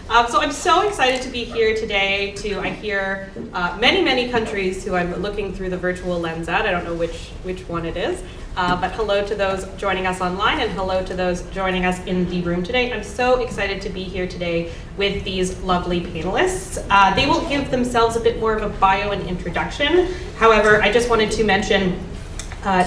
So I'm so excited to be here today I hear many countries who I'm looking through the virtual lens at. I don't know which one it is. But hello to those joining us online and hello to those joining us in the room today. I'm so excited to be here today with these lovely panelists. They will give themselves a bit more of a bio and introduction. However, I just wanted to mention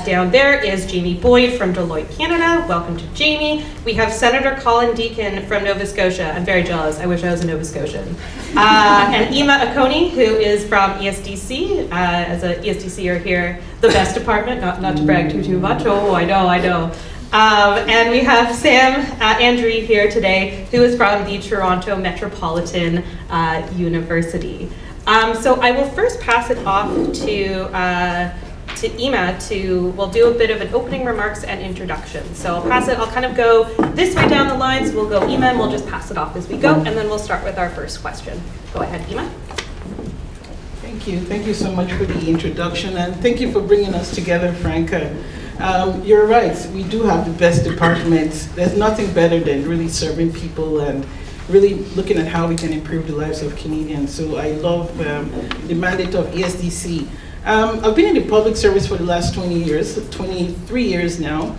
down there is Jaimie Boyd from Deloitte, Canada. Welcome to Jaimie. We have Senator Colin Deacon from Nova Scotia. I'm very jealous. I wish I was a Nova Scotian. And Okonny, who is from ESDC. As a ESDCer here, the best department, not to brag too much. Oh, I know. And we have Sam Andrey here today, who is from the Toronto Metropolitan University. So I will first pass it off to Emma we'll do a bit of an opening remarks and introduction. So I'll kind of go this way down the line, so we'll go Emma and we'll just pass it off as we go, and then we'll start with our first question. Go ahead, Emma. Thank you so much for the introduction, and thank you for bringing us together, Franca. You're right, we do have the best departments. There's nothing better than really serving people and really looking at how we can improve the lives of Canadians. So I love the mandate of ESDC. I've been in the public service for the last 23 years now,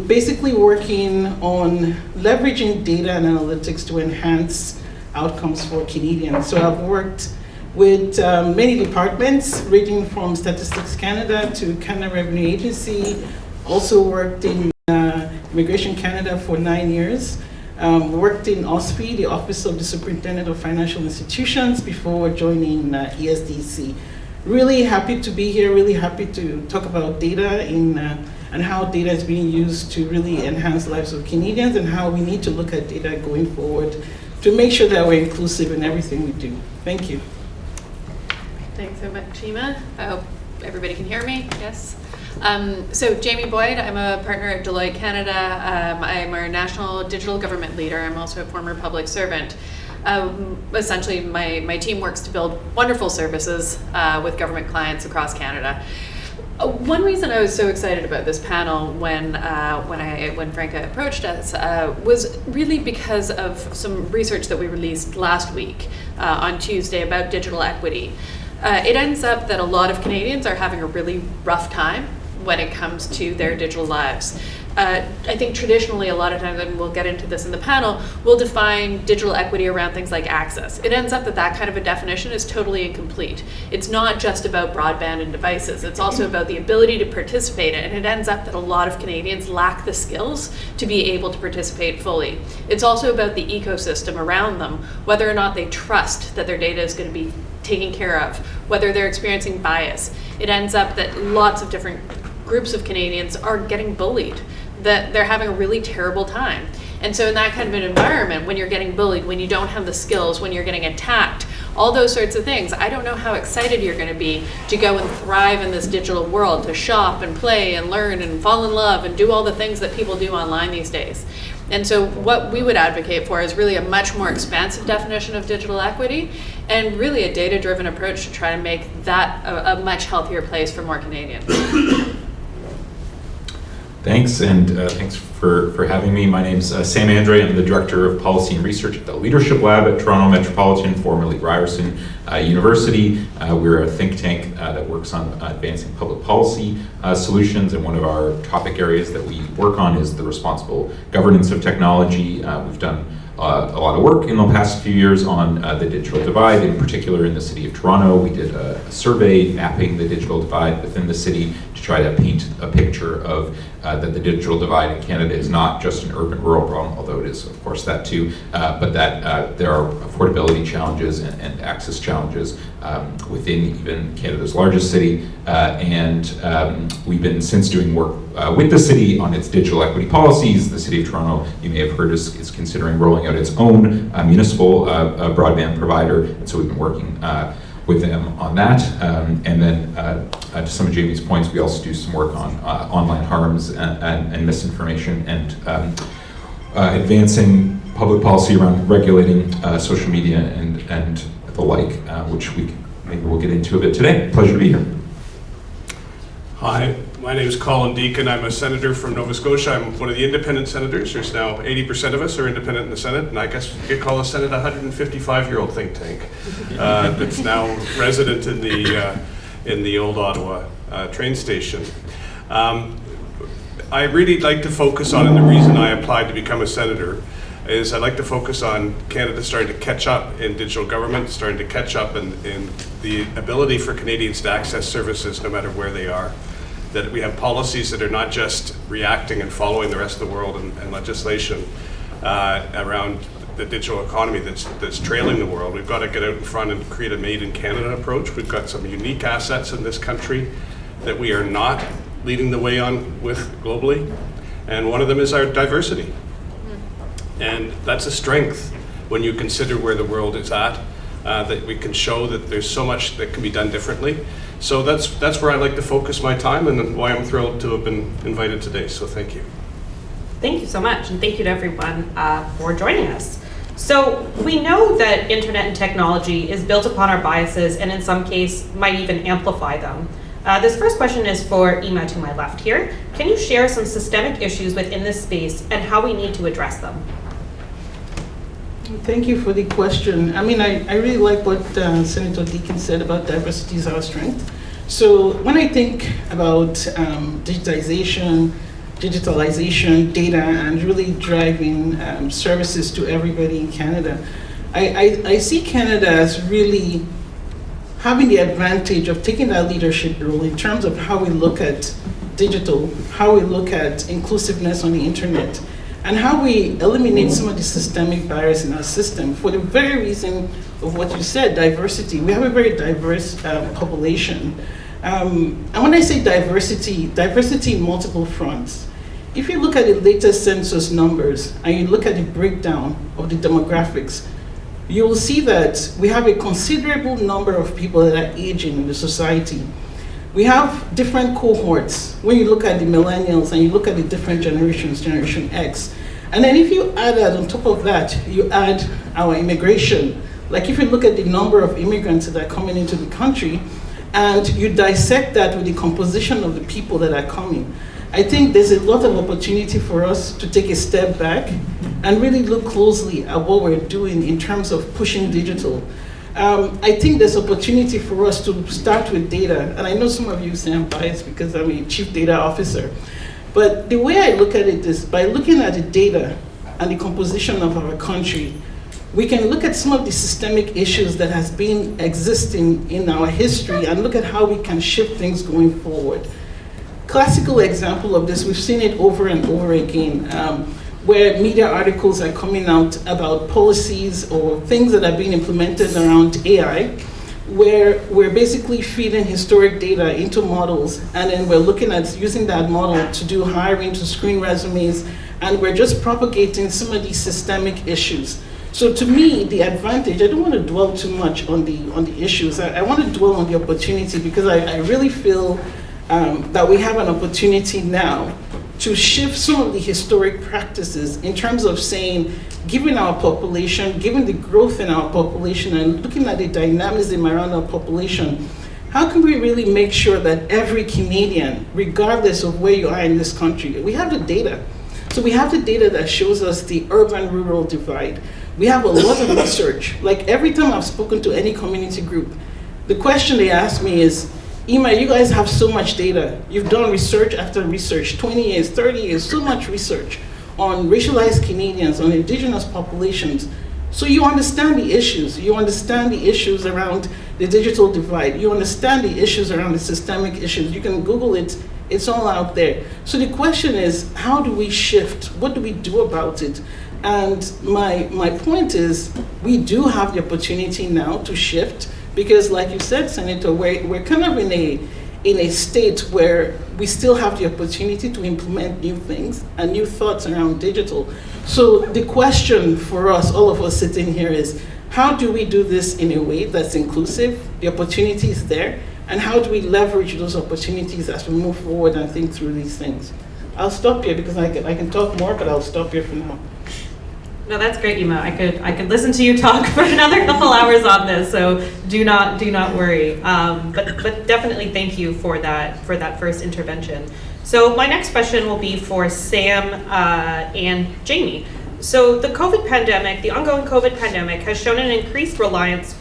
basically working on leveraging data and analytics to enhance outcomes for Canadians. So I've worked with many departments, ranging from Statistics Canada to Canada Revenue Agency, also worked in Immigration Canada for 9 years, worked in OSFI, the Office of the Superintendent of Financial Institutions, before joining ESDC. Really happy to be here, really happy to talk about data and how data is being used to really enhance lives of Canadians and how we need to look at data going forward to make sure that we're inclusive in everything we do. Thank you. Thanks so much, Emma. I hope everybody can hear me. Yes. So Jaimie Boyd, I'm a partner at Deloitte Canada. I'm our national digital government leader. I'm also a former public servant. Essentially, my team works to build wonderful services with government clients across Canada. One reason I was so excited about this panel when Franca approached us was really because of some research that we released last week on Tuesday about digital equity. It ends up that a lot of Canadians are having a really rough time when it comes to their digital lives. I think traditionally, a lot of times, and we'll get into this in the panel, we'll define digital equity around things like access. It ends up that kind of a definition is totally incomplete. It's not just about broadband and devices. It's also about the ability to participate, and it ends up that a lot of Canadians lack the skills to be able to participate fully. It's also about the ecosystem around them, whether or not they trust that their data is going to be taken care of, whether they're experiencing bias. It ends up that lots of different groups of Canadians are getting bullied, that they're having a really terrible time. And so in that kind of an environment, when you're getting bullied, when you don't have the skills, when you're getting attacked, all those sorts of things, I don't know how excited you're going to be to go and thrive in this digital world, to shop and play and learn and fall in love and do all the things that people do online these days. And so what we would advocate for is really a much more expansive definition of digital equity and really a data-driven approach to try to make that a much healthier place for more Canadians. Thanks, and thanks for having me. My name's Sam Andrey. I'm the Director of Policy and Research at the Leadership Lab at Toronto Metropolitan, formerly Ryerson University. We're a think tank that works on advancing public policy solutions, and one of our topic areas that we work on is the responsible governance of technology. We've done a lot of work in the past few years on the digital divide, in particular in the city of Toronto. We did a survey mapping the digital divide within the city to try to paint a picture of that the digital divide in Canada is not just an urban-rural problem, although it is, of course, that too, but that there are affordability challenges and access challenges within even Canada's largest city. And we've been since doing work with the city on its digital equity policies. The City of Toronto, you may have heard, is considering rolling out its own municipal broadband provider, and so we've been working with them on that. And then to some of Jaimie's points, we also do some work on online harms and misinformation and advancing public policy around regulating social media and the like, which maybe we'll get into a bit today. Pleasure to be here. Hi, My name is Colin Deacon. I'm a senator from Nova Scotia. I'm one of the independent senators. There's now 80% of us are independent in the Senate, and I guess you could call the Senate a 155-year-old think tank that's now resident in the old Ottawa train station. I really like to focus on, and the reason I applied to become a senator is I like to focus on Canada starting to catch up in digital government, starting to catch up in the ability for Canadians to access services no matter where they are. That we have policies that are not just reacting and following the rest of the world and legislation around the digital economy that's trailing the world. We've got to get out in front and create a made in Canada approach. We've got some unique assets in this country that we are not leading the way on with globally. And one of them is our diversity. And that's a strength when you consider where the world is at, that we can show that there's so much that can be done differently. So that's where I like to focus my time and why I'm thrilled to have been invited today. So thank you. Thank you so much, and thank you to everyone for joining us. So we know that internet and technology is built upon our biases and in some case might even amplify them. This first question is for Ima to my left here. Can you share some systemic issues within this space and how we need to address them? Thank you for the question. I mean, I really like what Senator Deacon said about diversity is our strength. So when I think about digitalization, data, and really driving services to everybody in Canada, I see Canada as really having the advantage of taking that leadership role in terms of how we look at digital, how we look at inclusiveness on the internet, and how we eliminate some of the systemic barriers in our system for the very reason of what you said, diversity. We have a very diverse population. And when I say diversity in multiple fronts. If you look at the latest census numbers and you look at the breakdown of the demographics, you will see that we have a considerable number of people that are aging in the society. We have different cohorts. When you look at the millennials and you look at the different generations, Generation X, and then if you add that on top of that, you add our immigration. Like if you look at the number of immigrants that are coming into the country, and you dissect that with the composition of the people that are coming, I think there's a lot of opportunity for us to take a step back and really look closely at what we're doing in terms of pushing digital. I think there's opportunity for us to start with data, and I know some of you say I'm biased because I'm a chief data officer, but the way I look at it is by looking at the data and the composition of our country, we can look at some of the systemic issues that has been existing in our history and look at how we can shift things going forward. Classical example of this, we've seen it over and over again, where media articles are coming out about policies or things that are being implemented around AI, where we're basically feeding historic data into models, and then we're looking at using that model to do hiring, to screen resumes, and we're just propagating some of these systemic issues. So to me, the advantage, I don't want to dwell too much on the issues. I want to dwell on the opportunity because I really feel that we have an opportunity now to shift some of the historic practices in terms of saying, given our population, given the growth in our population and looking at the dynamism around our population, how can we really make sure that every Canadian, regardless of where you are in this country, we have the data. So we have the data that shows us the urban-rural divide. We have a lot of research. Like every time I've spoken to any community group, the question they ask me is, Ima, you guys have so much data. You've done research after research, 20 years, 30 years, so much research on racialized Canadians, on Indigenous populations. So you understand the issues. You understand the issues around the digital divide. You understand the issues around the systemic issues. You can Google it. It's all out there. So the question is, how do we shift? What do we do about it? And my point is, we do have the opportunity now to shift. Because like you said, Senator, we're kind of in a state where we still have the opportunity to implement new things and new thoughts around digital. So the question for us, all of us sitting here is, how do we do this in a way that's inclusive? The opportunity is there. And how do we leverage those opportunities as we move forward and think through these things? I'll stop here because I can talk more, but I'll stop here for now. No, that's great, Emma. I could listen to you talk for another couple hours on this, so do not worry. But definitely thank you for that first intervention. So my next question will be for Sam and Jaimie. So the ongoing COVID pandemic has shown an increased reliance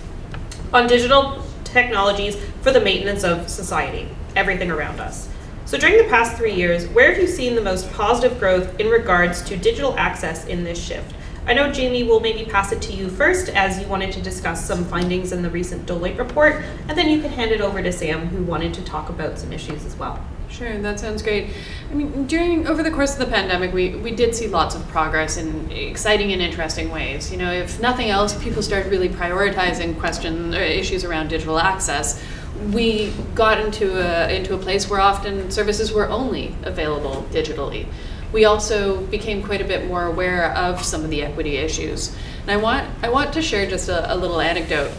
on digital technologies for the maintenance of society, everything around us. So during the past 3 years, where have you seen the most positive growth in regards to digital access in this shift? I know Jaimie will maybe pass it to you first, as you wanted to discuss some findings in the recent Deloitte report, and then you can hand it over to Sam, who wanted to talk about some issues as well. Sure, that sounds great. I mean, over the course of the pandemic, we did see lots of progress in exciting and interesting ways. You know, if nothing else, people started really prioritizing issues around digital access. We got into a place where often services were only available digitally. We also became quite a bit more aware of some of the equity issues. And I want to share just a little anecdote.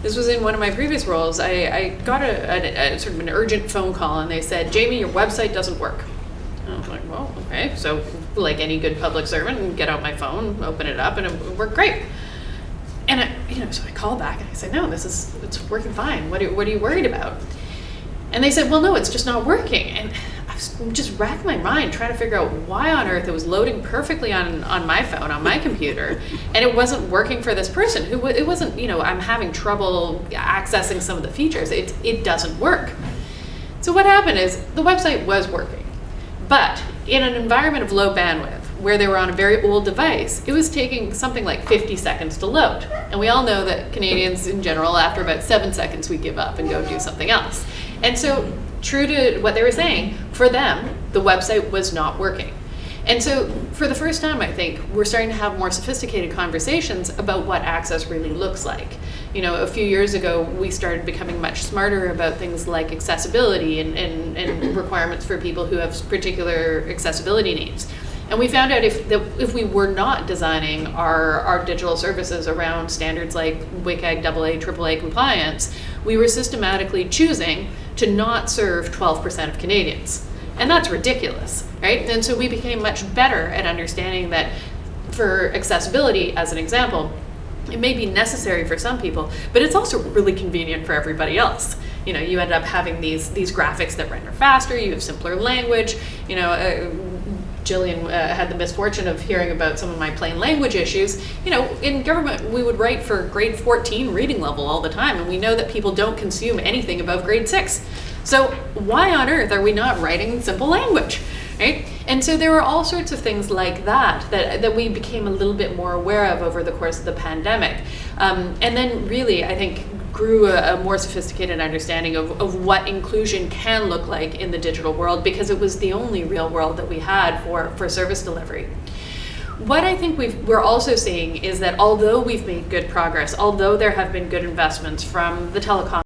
This was in one of my previous roles. I got a sort of an urgent phone call, and they said, "Jaimie, your website doesn't work." And I was like, well, okay. So like any good public servant, get out my phone, open it up, and it worked great. And so I called back and I said, "No, it's working fine. What are you worried about?" And they said, "Well, no, it's just not working." And I was just racking my mind trying to figure out why on earth it was loading perfectly on my phone, on my computer, and it wasn't working for this person it wasn't, I'm having trouble accessing some of the features. It doesn't work. So what happened is the website was working, but in an environment of low bandwidth, where they were on a very old device, it was taking something like 50 seconds to load. And we all know that Canadians in general, after about 7 seconds, we give up and go do something else. And so, true to what they were saying, for them, the website was not working. And so, for the first time, I think, we're starting to have more sophisticated conversations about what access really looks like. A few years ago, we started becoming much smarter about things like accessibility and requirements for people who have particular accessibility needs. And we found out if we were not designing our digital services around standards like WCAG AA, AAA compliance, we were systematically choosing to not serve 12% of Canadians. And that's ridiculous, right? And so we became much better at understanding that for accessibility, as an example, it may be necessary for some people, but it's also really convenient for everybody else. You end up having these graphics that render faster, you have simpler language, Jillian had the misfortune of hearing about some of my plain language issues. In government, we would write for grade 14 reading level all the time, and we know that people don't consume anything above grade 6. So why on earth are we not writing simple language, right? And so there were all sorts of things like that we became a little bit more aware of over the course of the pandemic. And then really, I think, grew a more sophisticated understanding of what inclusion can look like in the digital world, because it was the only real world that we had for service delivery. What I think we're also seeing is that although we've made good progress, although there have been good investments from the telecom,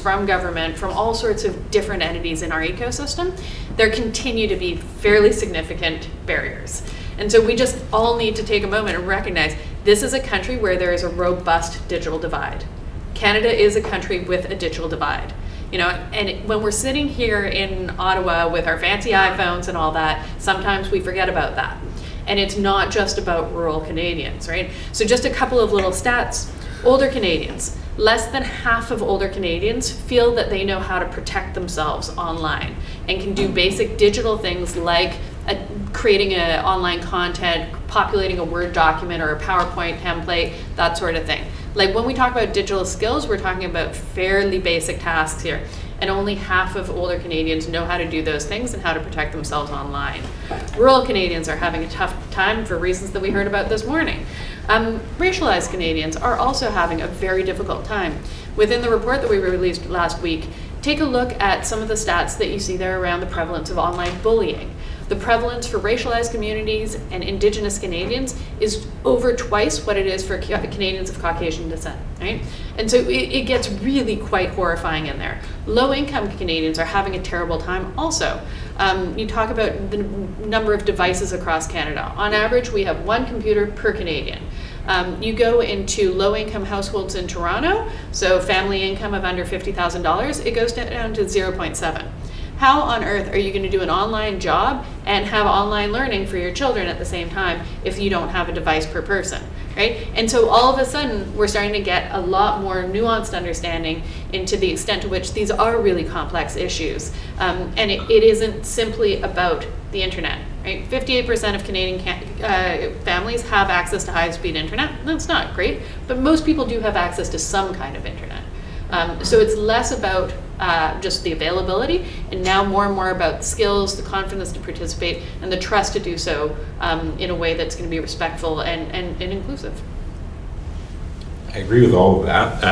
from government, from all sorts of different entities in our ecosystem, there continue to be fairly significant barriers. And so we just all need to take a moment and recognize this is a country where there is a robust digital divide. Canada is a country with a digital divide. And when we're sitting here in Ottawa with our fancy iPhones and all that, sometimes we forget about that. And it's not just about rural Canadians, right? So just a couple of little stats. Older Canadians. Less than half of older Canadians feel that they know how to protect themselves online and can do basic digital things like creating online content, populating a Word document or a PowerPoint template, that sort of thing. Like when we talk about digital skills, we're talking about fairly basic tasks here. And only half of older Canadians know how to do those things and how to protect themselves online. Rural Canadians are having a tough time for reasons that we heard about this morning. Racialized Canadians are also having a very difficult time. Within the report that we released last week, take a look at some of the stats that you see there around the prevalence of online bullying. The prevalence for racialized communities and Indigenous Canadians is over twice what it is for Canadians of Caucasian descent, right? And so it gets really quite horrifying in there. Low-income Canadians are having a terrible time also. You talk about the number of devices across Canada. On average, we have 1 computer per Canadian. You go into low-income households in Toronto, so family income of under $50,000, it goes down to 0.7. how on earth are you going to do an online job and have online learning for your children at the same time if you don't have a device per person, right? And so all of a sudden, we're starting to get a lot more nuanced understanding into the extent to which these are really complex issues. And it isn't simply about the internet, right? 58% of Canadian families have access to high-speed internet. That's not great, but most people do have access to some kind of internet. So it's less about just the availability, and now more and more about the skills, the confidence to participate, and the trust to do so in a way that's going to be respectful and inclusive. I agree with all of that.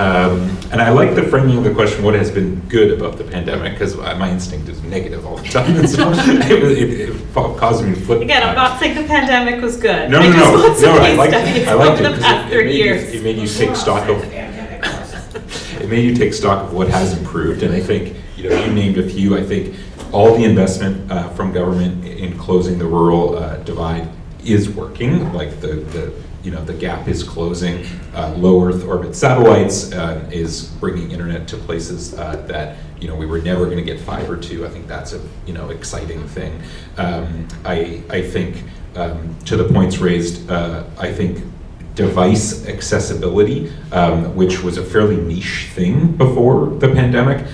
And I like the framing of the question, what has been good about the pandemic? Because my instinct is negative all the time. And so it caused me to flip. Again, I'm not saying the pandemic was good. No, I no, just no. want some No, case I liked studies it. I liked over it the past 30 years. it made you take stock of it made you take stock of what has improved. And I think, you named a few. I think all the investment from government in closing the rural divide is working. Like the gap is closing. Low Earth orbit satellites is bringing internet to places that we were never going to get fiber to. I think that's a exciting thing. I think to the points raised, I think device accessibility, which was a fairly niche thing before the pandemic,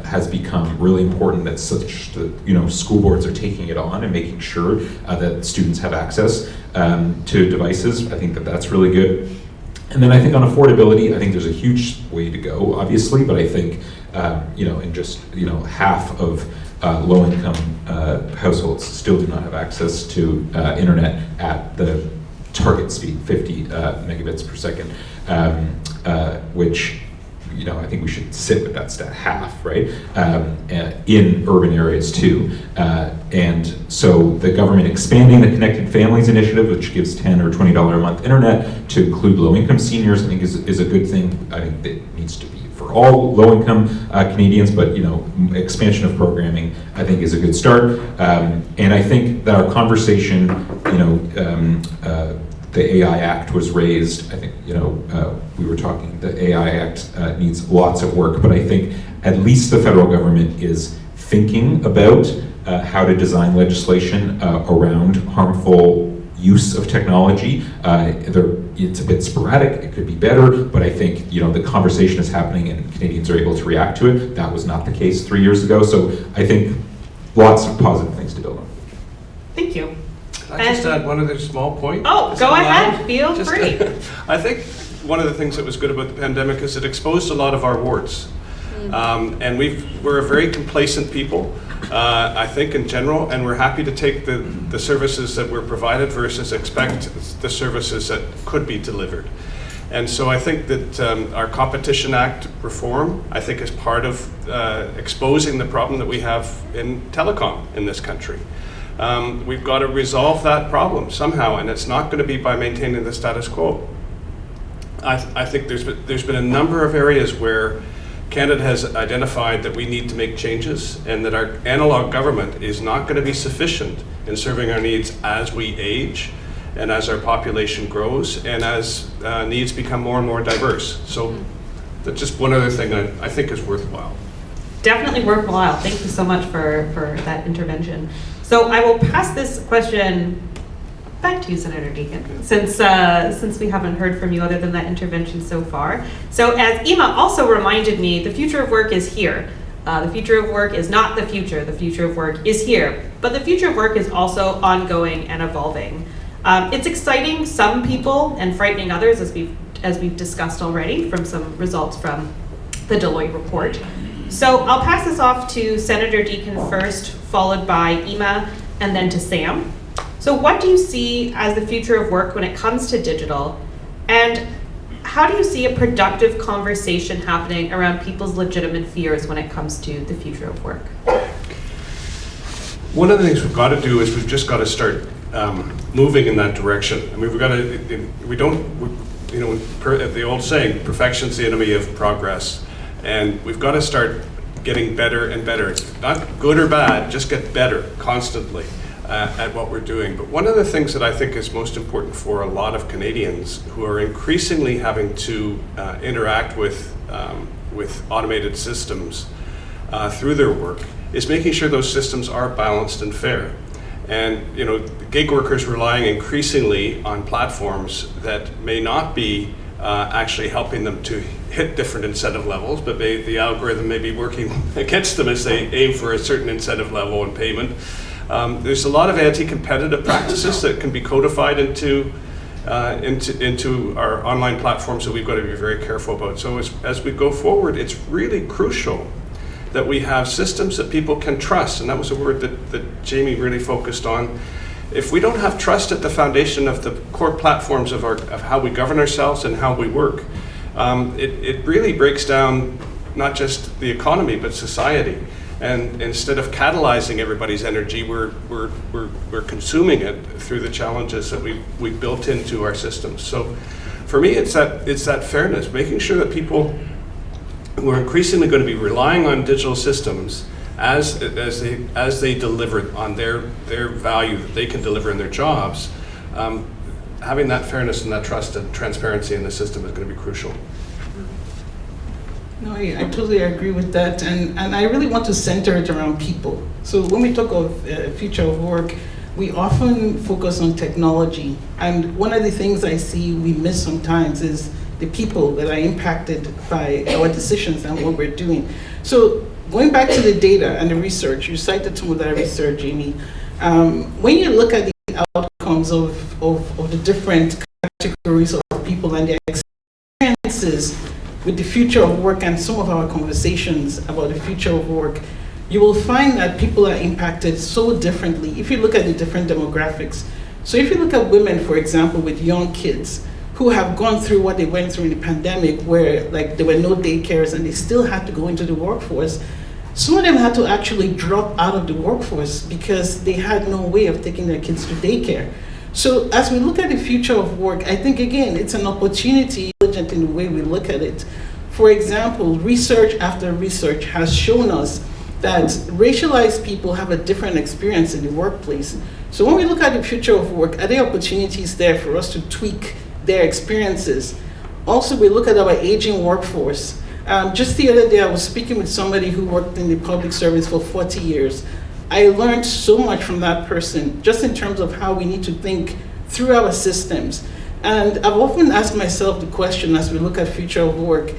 has become really important. That school boards are taking it on and making sure that students have access to devices. I think that's really good. And then I think on affordability, I think there's a huge way to go, obviously, but I think in just half of low-income households still do not have access to internet at the target speed, 50 megabits per second, which I think we should sit with that stat, half, right, in urban areas too. And so the government expanding the Connected Families Initiative, which gives $10 or $20 a month internet to include low-income seniors, I think is a good thing. I think it needs to be for all low-income Canadians, but expansion of programming I think is a good start. And I think that our conversation, the AI Act was raised. I think we were talking. The AI Act needs lots of work, but I think at least the federal government is thinking about how to design legislation around harmful use of technology. It's a bit sporadic, it could be better, but I think the conversation is happening and Canadians are able to react to it. That was not the case 3 years ago, so I think lots of positive things to build on. Thank you. Can I just add one other small point? Oh, go ahead, feel free. I think one of the things that was good about the pandemic is it exposed a lot of our warts. And we're a very complacent people, I think, in general, and we're happy to take the services that were provided versus expect the services that could be delivered. And so I think that our Competition Act reform, I think, is part of exposing the problem that we have in telecom in this country. We've got to resolve that problem somehow, and it's not going to be by maintaining the status quo. I think there's been a number of areas where Canada has identified that we need to make changes and that our analog government is not going to be sufficient in serving our needs as we age and as our population grows and as needs become more and more diverse. So that's just one other thing I think is worthwhile. Definitely worthwhile. Thank you so much for that intervention. So I will pass this question back to you, Senator Deacon, since we haven't heard from you other than that intervention so far. So as Emma also reminded me, the future of work is here. The future of work is not the future. The future of work is here. But the future of work is also ongoing and evolving. It's exciting some people and frightening others, as we've discussed already from some results from the Deloitte report. So I'll pass this off to Senator Deacon first, followed by Emma, and then to Sam. So what do you see as the future of work when it comes to digital? And how do you see a productive conversation happening around people's legitimate fears when it comes to the future of work? One of the things we've got to do is we've just got to start moving in that direction. I mean, the old saying, perfection's the enemy of progress. And we've got to start getting better and better. It's not good or bad, just get better constantly at what we're doing. But one of the things that I think is most important for a lot of Canadians who are increasingly having to interact with automated systems through their work is making sure those systems are balanced and fair. And gig workers relying increasingly on platforms that may not be actually helping them to hit different incentive levels, but the algorithm may be working against them as they aim for a certain incentive level and payment. There's a lot of anti-competitive practices that can be codified into our online platforms that we've got to be very careful about. So as we go forward, it's really crucial that we have systems that people can trust, and that was a word that Jaimie really focused on. If we don't have trust at the foundation of the core platforms of how we govern ourselves and how we work, it really breaks down not just the economy but society. And instead of catalyzing everybody's energy, we're consuming it through the challenges that we've built into our systems. So for me, it's that fairness, making sure that people who are increasingly going to be relying on digital systems as they deliver on their value that they can deliver in their jobs, having that fairness and that trust and transparency in the system is going to be crucial. No, I totally agree with that, and I really want to center it around people. So when we talk of future of work, we often focus on technology, and one of the things I see we miss sometimes is the people that are impacted by our decisions and what we're doing. So going back to the data and the research, you cited some of that research, Jaimie. When you look at the outcomes of the different categories of people and their experiences with the future of work and some of our conversations about the future of work, you will find that people are impacted so differently if you look at the different demographics. So if you look at women, for example, with young kids who have gone through what they went through in the pandemic, where there were no daycares and they still had to go into the workforce, some of them had to actually drop out of the workforce because they had no way of taking their kids to daycare. So as we look at the future of work, I think, again, it's an opportunity in the way we look at it. For example, research after research has shown us that racialized people have a different experience in the workplace. So when we look at the future of work, are there opportunities there for us to tweak their experiences? Also, we look at our aging workforce. Just the other day, I was speaking with somebody who worked in the public service for 40 years. I learned so much from that person, just in terms of how we need to think through our systems. And I've often asked myself the question as we look at future of work,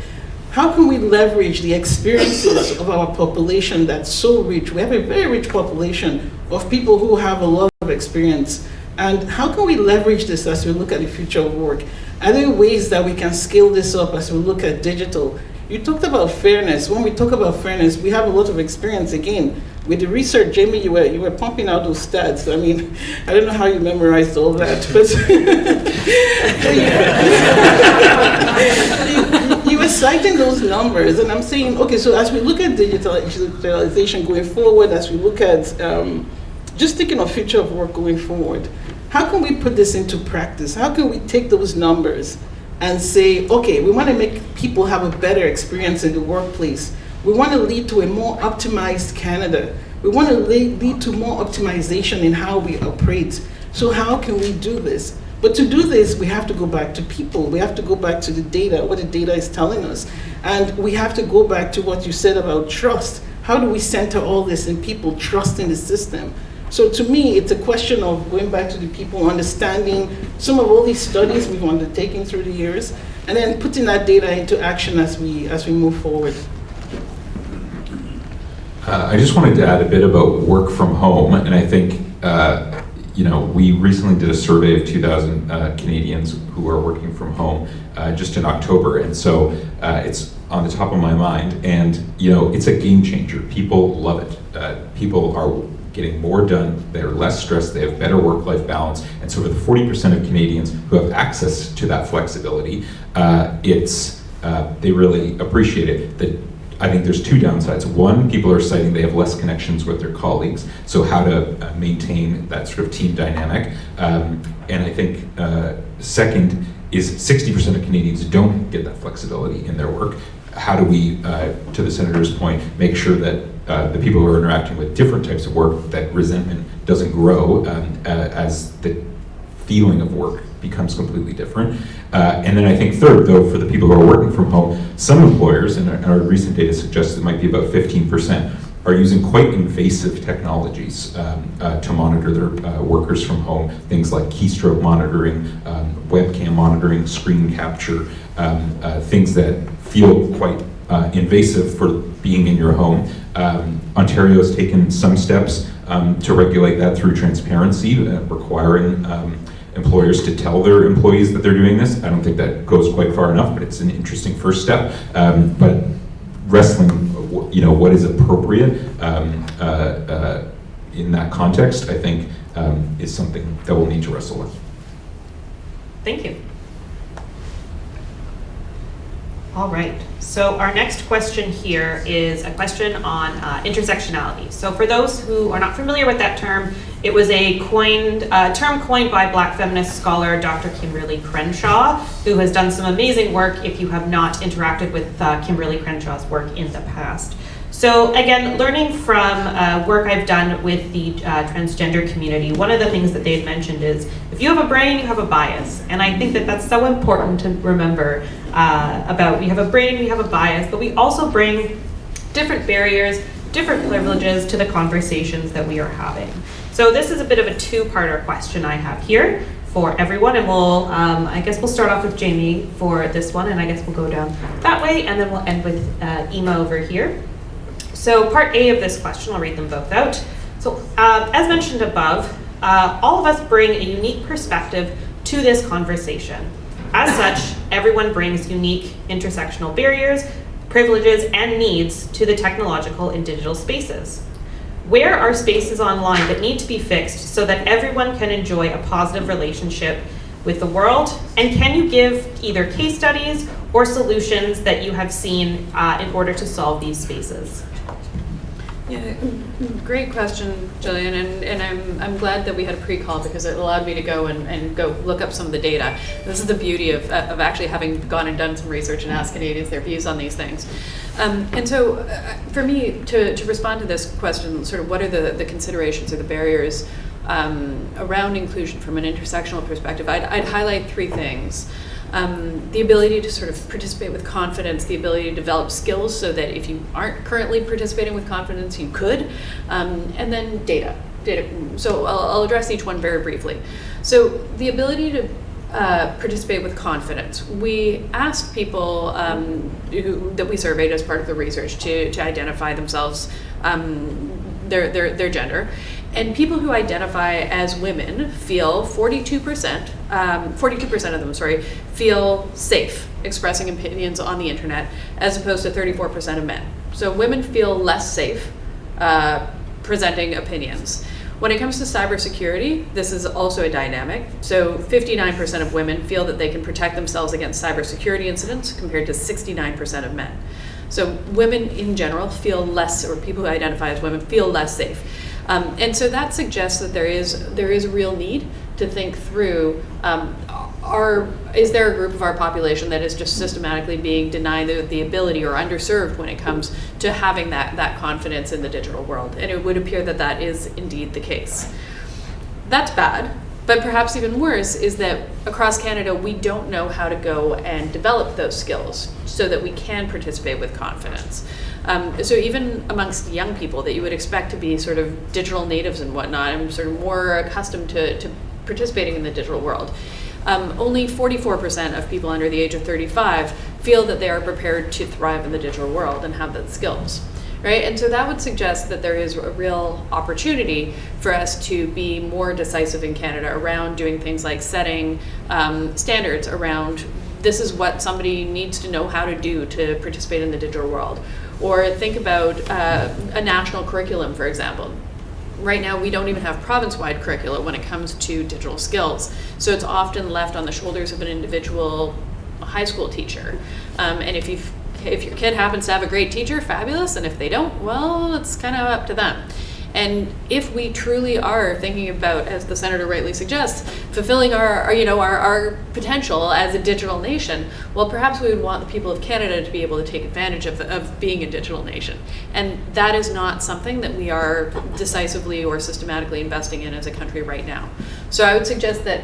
how can we leverage the experiences of our population that's so rich? We have a very rich population of people who have a lot of experience. And how can we leverage this as we look at the future of work? Are there ways that we can scale this up as we look at digital? You talked about fairness. When we talk about fairness, we have a lot of experience, again, with the research. Jaimie, you were pumping out those stats. I mean, I don't know how you memorized all that, but you were citing those numbers, and I'm saying, okay, so as we look at digitalization going forward, as we look at just thinking of future of work going forward, how can we put this into practice? How can we take those numbers and say, okay, we want to make people have a better experience in the workplace. We want to lead to a more optimized Canada. We want to lead to more optimization in how we operate. So how can we do this? But to do this, we have to go back to people. We have to go back to the data, what the data is telling us. And we have to go back to what you said about trust. How do we center all this in people trusting the system? So to me, it's a question of going back to the people, understanding some of all these studies we've undertaken through the years, and then putting that data into action as we move forward. I just wanted to add a bit about work from home, and I think we recently did a survey of 2,000 Canadians who are working from home just in October, and so it's on the top of my mind, and it's a game changer. People love it. People are getting more done, they're less stressed, they have better work-life balance, and so for the 40% of Canadians who have access to that flexibility, they really appreciate it. I think there's two downsides. One, people are citing they have less connections with their colleagues, so how to maintain that sort of team dynamic. And I think second is 60% of Canadians don't get that flexibility in their work. How do we, to the Senator's point, make sure that the people who are interacting with different types of work, that resentment doesn't grow as the feeling of work becomes completely different. And then I think third, though, for the people who are working from home, some employers, and our recent data suggests it might be about 15%, are using quite invasive technologies to monitor their workers from home, things like keystroke monitoring, webcam monitoring, screen capture, things that feel quite invasive for being in your home. Ontario has taken some steps to regulate that through transparency, requiring employers to tell their employees that they're doing this. I don't think that goes quite far enough, but it's an interesting first step. But wrestling, what is appropriate in that context, I think, is something that we'll need to wrestle with. Thank you. All right, so our next question here is a question on intersectionality. So for those who are not familiar with that term, it was a term coined by Black feminist scholar Dr. Kimberly Crenshaw, who has done some amazing work if you have not interacted with Kimberly Crenshaw's work in the past. So again, learning from work I've done with the transgender community, one of the things that they've mentioned is, if you have a brain, you have a bias. And I think that that's so important to remember about, we have a brain, we have a bias, but we also bring different barriers, different privileges to the conversations that we are having. So this is a bit of a two-parter question I have here for everyone, and we'll, I guess we'll start off with Jaimie for this one, and I guess we'll go down that way, and then we'll end with Emma over here. So part A of this question, I'll read them both out. So as mentioned above, all of us bring a unique perspective to this conversation. As such, everyone brings unique intersectional barriers, privileges, and needs to the technological and digital spaces. Where are spaces online that need to be fixed so that everyone can enjoy a positive relationship with the world? And can you give either case studies or solutions that you have seen in order to solve these spaces? Yeah, great question, Jillian, and I'm glad that we had a pre-call because it allowed me to go and go look up some of the data. This is the beauty of actually having gone and done some research and asked Canadians their views on these things. And so for me, to respond to this question, sort of what are the considerations or the barriers around inclusion from an intersectional perspective, I'd highlight three things. The ability to sort of participate with confidence, the ability to develop skills so that if you aren't currently participating with confidence, you could, and then data. So I'll address each one very briefly. So the ability to participate with confidence. We asked people that we surveyed as part of the research to identify themselves, their gender. And people who identify as women feel 42% of them, feel safe expressing opinions on the internet, as opposed to 34% of men. So women feel less safe presenting opinions. When it comes to cybersecurity, this is also a dynamic. So 59% of women feel that they can protect themselves against cybersecurity incidents, compared to 69% of men. So women in general feel less, or people who identify as women feel less safe. And so that suggests that there is a real need to think through, is there a group of our population that is just systematically being denied the ability or underserved when it comes to having that confidence in the digital world? And it would appear that that is indeed the case. That's bad, but perhaps even worse is that across Canada, we don't know how to go and develop those skills so that we can participate with confidence. So even amongst young people that you would expect to be sort of digital natives and whatnot, I'm sort of more accustomed to participating in the digital world. Only 44% of people under the age of 35 feel that they are prepared to thrive in the digital world and have the skills, right? And so that would suggest that there is a real opportunity for us to be more decisive in Canada around doing things like setting standards around this is what somebody needs to know how to do to participate in the digital world. Or think about a national curriculum, for example. Right now, we don't even have province-wide curricula when it comes to digital skills. So it's often left on the shoulders of an individual high school teacher. And if your kid happens to have a great teacher, fabulous. And if they don't, well, it's kind of up to them. And if we truly are thinking about, as the senator rightly suggests, fulfilling our potential as a digital nation, well, perhaps we would want the people of Canada to be able to take advantage of being a digital nation. And that is not something that we are decisively or systematically investing in as a country right now. So I would suggest that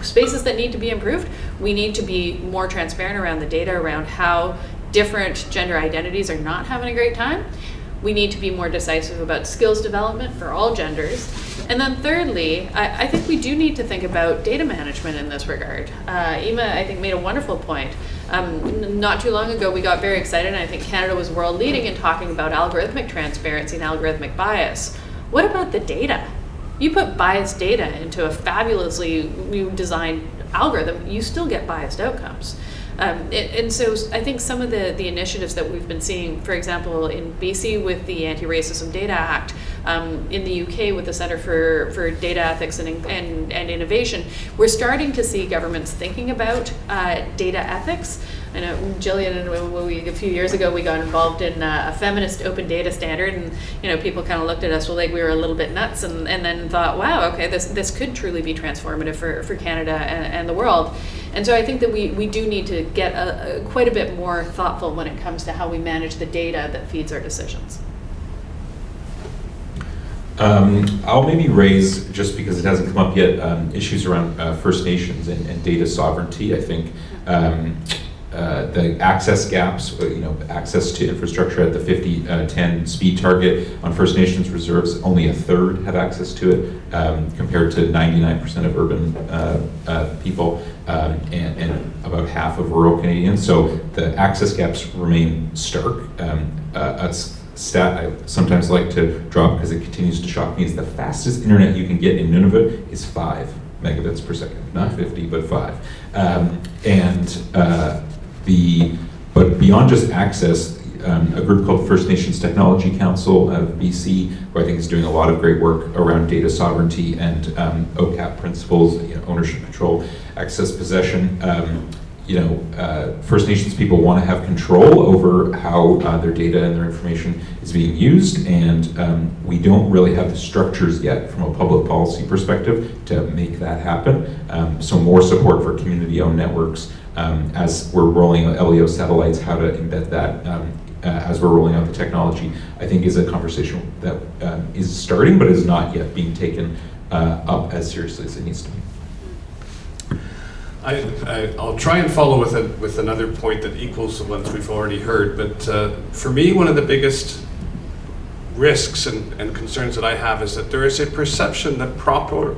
spaces that need to be improved, we need to be more transparent around the data around how different gender identities are not having a great time. We need to be more decisive about skills development for all genders. And then thirdly, I think we do need to think about data management in this regard. Emma, I think, made a wonderful point. Not too long ago, we got very excited, and I think Canada was world leading in talking about algorithmic transparency and algorithmic bias. What about the data? You put biased data into a fabulously designed algorithm, you still get biased outcomes. And so I think some of the initiatives that we've been seeing, for example, in BC with the Anti-Racism Data Act, in the UK with the Centre for Data Ethics and Innovation, we're starting to see governments thinking about data ethics. I know Jillian and a few years ago we got involved in a feminist open data standard, and people kind of looked at us like we were a little bit nuts, and then thought, wow, okay, this could truly be transformative for Canada and the world. And so I think that we do need to get quite a bit more thoughtful when it comes to how we manage the data that feeds our decisions. I'll maybe raise, just because it hasn't come up yet, issues around First Nations and data sovereignty. I think the access gaps, access to infrastructure at the 50-10 speed target on First Nations reserves, only a third have access to it, compared to 99% of urban people and about half of rural Canadians. So the access gaps remain stark. A stat I sometimes like to drop because it continues to shock me is the fastest internet you can get in Nunavut is 5 megabits per second, not 50, but 5. But beyond just access, a group called First Nations Technology Council out of BC, who I think is doing a lot of great work around data sovereignty and OCAP principles, ownership, control, access, possession. First Nations people want to have control over how their data and their information is being used, and we don't really have the structures yet from a public policy perspective to make that happen. So more support for community-owned networks as we're rolling out LEO satellites, how to embed that as we're rolling out the technology, I think is a conversation that is starting, but is not yet being taken up as seriously as it needs to be. I'll try and follow with another point that equals the ones we've already heard, but for me, one of the biggest risks and concerns that I have is that there is a perception that proper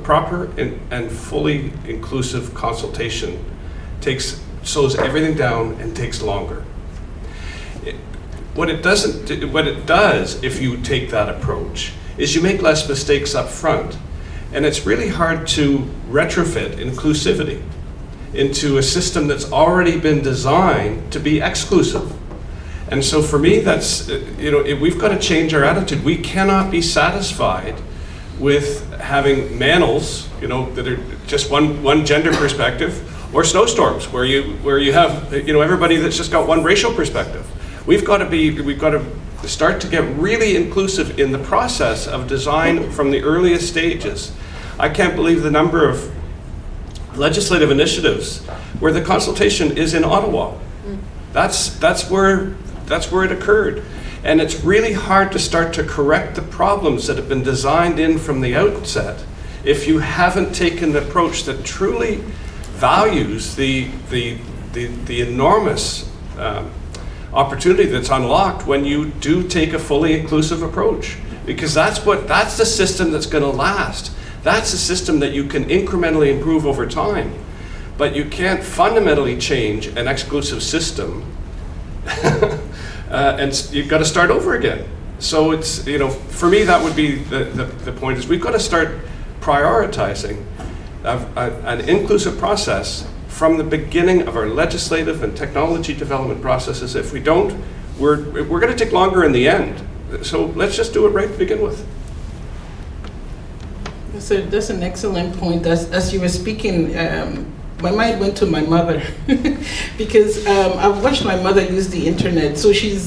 and fully inclusive consultation slows everything down and takes longer. What it does, if you take that approach, is you make less mistakes up front, and it's really hard to retrofit inclusivity into a system that's already been designed to be exclusive. And so for me, that's, we've got to change our attitude. We cannot be satisfied with having manels, that are just one gender perspective, or snowstorms where you have, everybody that's just got one racial perspective. We've got to start to get really inclusive in the process of design from the earliest stages. I can't believe the number of legislative initiatives where the consultation is in Ottawa. That's where it occurred. And it's really hard to start to correct the problems that have been designed in from the outset if you haven't taken the approach that truly values the enormous opportunity that's unlocked when you do take a fully inclusive approach. Because that's the system that's going to last. That's a system that you can incrementally improve over time, but you can't fundamentally change an exclusive system, and you've got to start over again. So it's, for me, that would be the point is we've got to start prioritizing an inclusive process from the beginning of our legislative and technology development processes. If we don't, we're going to take longer in the end. So let's just do it right to begin with. So that's an excellent point. As you were speaking, my mind went to my mother because I've watched my mother use the internet. So she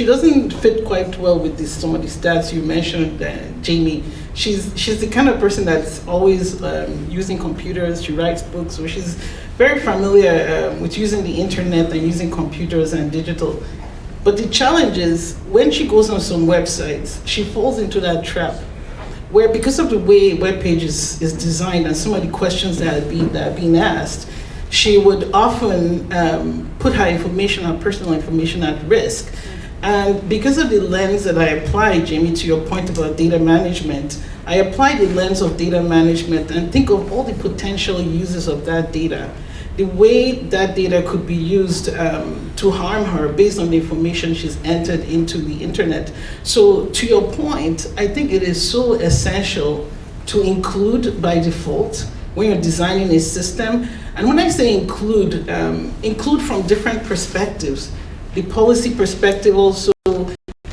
doesn't fit quite well with some of the stats you mentioned, Jaimie. She's the kind of person that's always using computers. She writes books, so she's very familiar with using the internet and using computers and digital. But the challenge is when she goes on some websites, she falls into that trap where, because of the way web pages is designed and some of the questions that are being asked, she would often put her information, her personal information, at risk. And because of the lens that I apply, Jaimie, to your point about data management, I apply the lens of data management and think of all the potential uses of that data. The way that data could be used to harm her based on the information she's entered into the internet. So to your point, I think it is so essential to include by default when you're designing a system. And when I say include, include from different perspectives. The policy perspective also,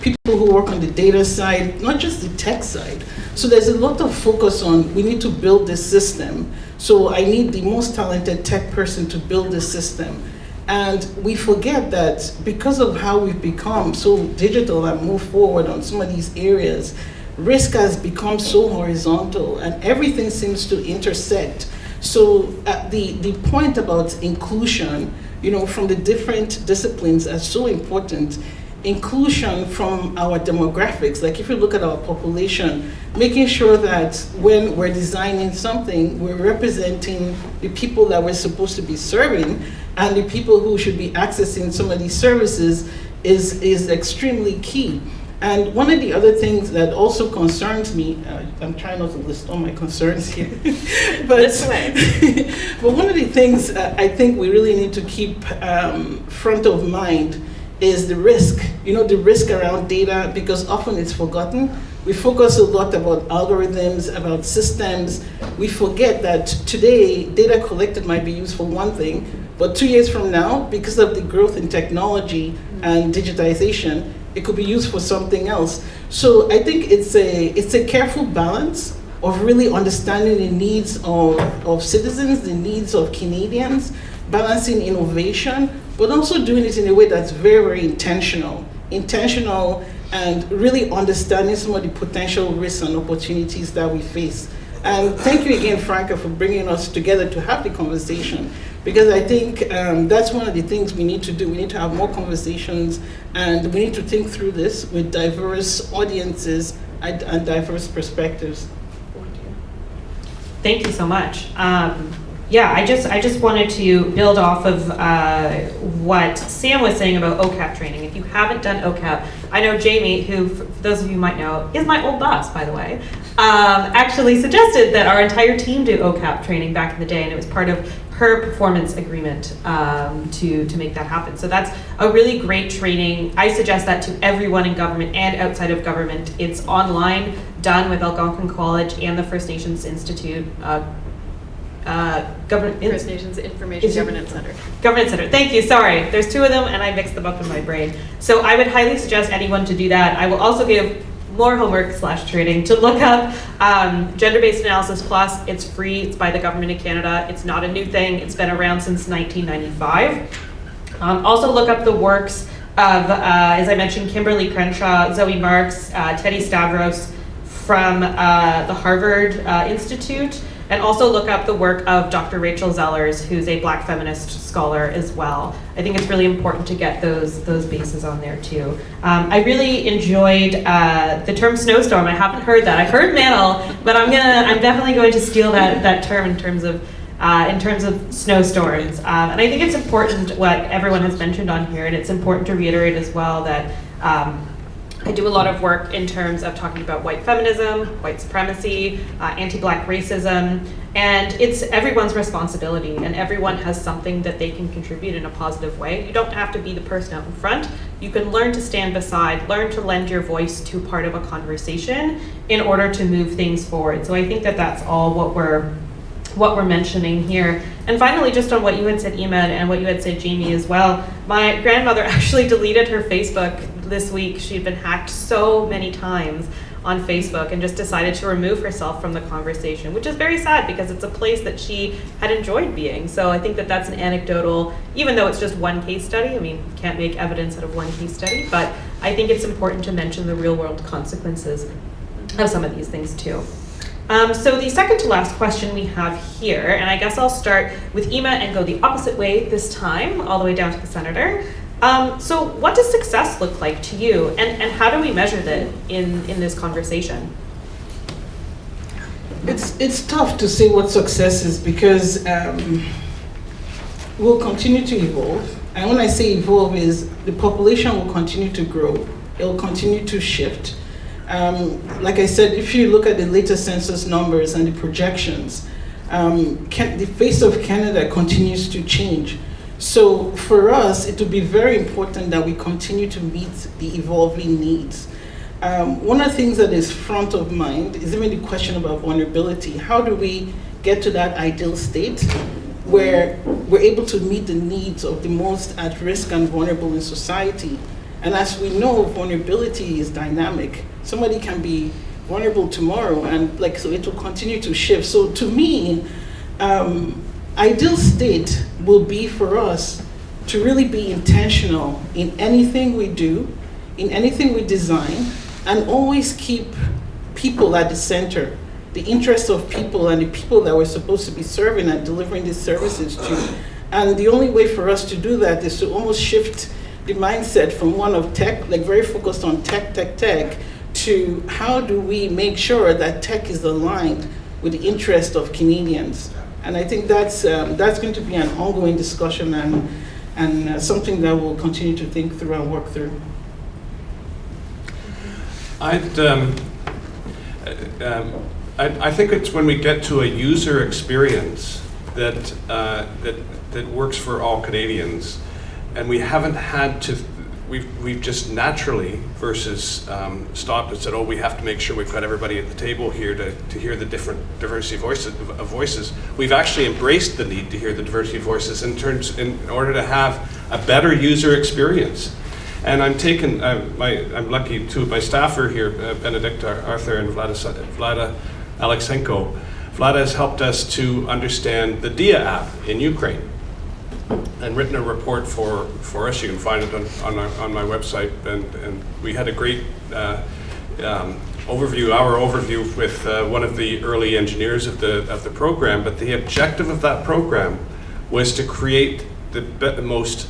people who work on the data side, not just the tech side. So there's a lot of focus on, we need to build this system. So I need the most talented tech person to build this system. And we forget that because of how we've become so digital and move forward on some of these areas, risk has become so horizontal and everything seems to intersect. So the point about inclusion, from the different disciplines are so important. Inclusion from our demographics, like if you look at our population, making sure that when we're designing something, we're representing the people that we're supposed to be serving and the people who should be accessing some of these services is extremely key. And one of the other things that also concerns me, I'm trying not to list all my concerns here, but one of the things I think we really need to keep front of mind is the risk, the risk around data, because often it's forgotten. We focus a lot about algorithms, about systems. We forget that today, data collected might be used for one thing, but 2 years from now, because of the growth in technology and digitization, it could be used for something else. So I think it's a careful balance of really understanding the needs of citizens, the needs of Canadians, balancing innovation, but also doing it in a way that's very, very intentional and really understanding some of the potential risks and opportunities that we face. And thank you again, Franca, for bringing us together to have the conversation, because I think that's one of the things we need to do. We need to have more conversations, and we need to think through this with diverse audiences and diverse perspectives. Thank you so much. I just wanted to build off of what Sam was saying about OCAP training. If you haven't done OCAP, I know Jaimie, who, for those of you might know, is my old boss, by the way, actually suggested that our entire team do OCAP training back in the day, and it was part of her performance agreement to make that happen. So that's a really great training. I suggest that to everyone in government and outside of government. It's online, done with Algonquin College and the First Nations Institute. First Nations Information Governance Center. Governance Center, thank you, sorry. There's two of them and I mixed them up in my brain. So I would highly suggest anyone to do that. I will also give more homework / training to look up Gender-Based Analysis Plus. It's free, it's by the Government of Canada. It's not a new thing, it's been around since 1995. Also look up the works of, as I mentioned, Kimberly Crenshaw, Zoe Marks, Teddy Stavros from the Harvard Institute. And also look up the work of Dr. Rachel Zellers, who's a Black feminist scholar as well. I think it's really important to get those bases on there too. I really enjoyed the term snowstorm. I haven't heard that. I've heard mantle, but I'm definitely going to steal that term in terms of snowstorms. And I think it's important what everyone has mentioned on here, and it's important to reiterate as well that I do a lot of work in terms of talking about white feminism, white supremacy, anti-Black racism, and it's everyone's responsibility, and everyone has something that they can contribute in a positive way. You don't have to be the person out in front. You can learn to stand beside, learn to lend your voice to part of a conversation in order to move things forward. So I think that that's all what we're mentioning here. And finally, just on what you had said, Emma, and what you had said, Jaimie, as well, my grandmother actually deleted her Facebook this week. She'd been hacked so many times on Facebook and just decided to remove herself from the conversation, which is very sad because it's a place that she had enjoyed being. So I think that that's an anecdotal, even though it's just one case study. I mean, can't make evidence out of one case study, but I think it's important to mention the real world consequences of some of these things too. So the second to last question we have here, and I guess I'll start with Emma and go the opposite way this time, all the way down to the senator. So what does success look like to you, and how do we measure that in this conversation? It's tough to say what success is because we'll continue to evolve. And when I say evolve is the population will continue to grow. It will continue to shift. Like I said, if you look at the latest census numbers and the projections, the face of Canada continues to change. So for us, it will be very important that we continue to meet the evolving needs. One of the things that is front of mind is even the question about vulnerability. How do we get to that ideal state where we're able to meet the needs of the most at risk and vulnerable in society? And as we know, vulnerability is dynamic. Somebody can be vulnerable tomorrow, and so it will continue to shift. So to me, ideal state will be for us to really be intentional in anything we do, in anything we design, and always keep people at the center, the interests of people and the people that we're supposed to be serving and delivering these services to. And the only way for us to do that is to almost shift the mindset from one of tech, very focused on tech, to how do we make sure that tech is aligned with the interest of Canadians. And I think that's going to be an ongoing discussion and something that we'll continue to think through and work through. I think it's when we get to a user experience that works for all Canadians, and we haven't had to. We've just naturally versus stopped and said, oh, we have to make sure we've got everybody at the table here to hear the different diversity of voices. We've actually embraced the need to hear the diversity of voices in order to have a better user experience. And I'm lucky too, my staff are here, Benedict, Arthur, and Vlada Alexenko. Vlada has helped us to understand the DIA app in Ukraine and written a report for us. You can find it on my website. And we had a great overview with one of the early engineers of the program. But the objective of that program was to create the most